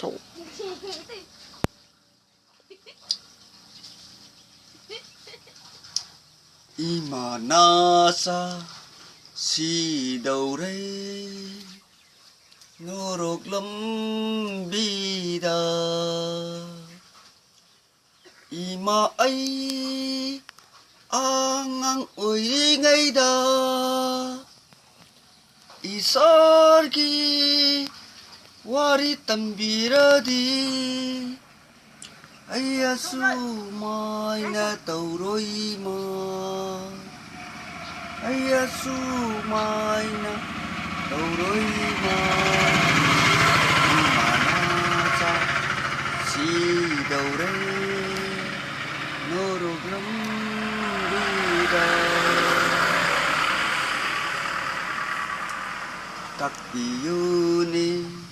ꯊꯧ Ima nasa si đâu đây Norok lam bida Ima ai Angang ui ngay da Isargi Wari tambira di Aya su mai na tàu roi ma Aya su mai na tàu roi ma Ima na cha si đâu đây Norok lam bida Các yêu ni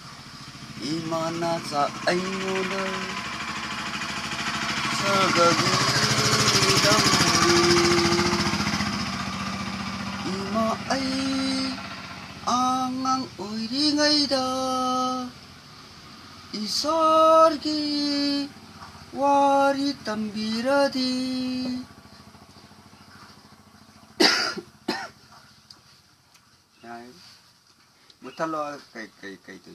Ima na cha anh ngô nơi Sagagi damri Ima ai Angang uri ngay da Isargi Wari tambira di Butta lo cái từ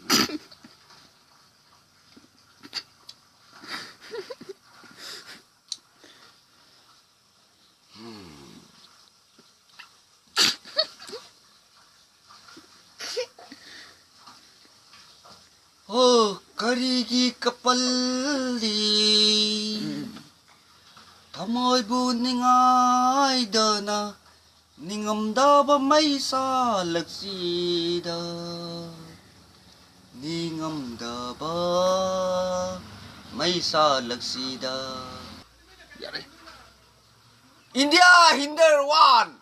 Oh, karigi kapaldi Thamoy buning ay dana Ningam da ba may sa lagsida Ningam da ba may sa lagsida India hinder one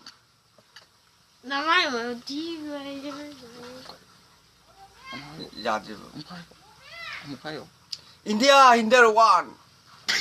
Namai mà đi về Dạ chứ không phải không India hinder one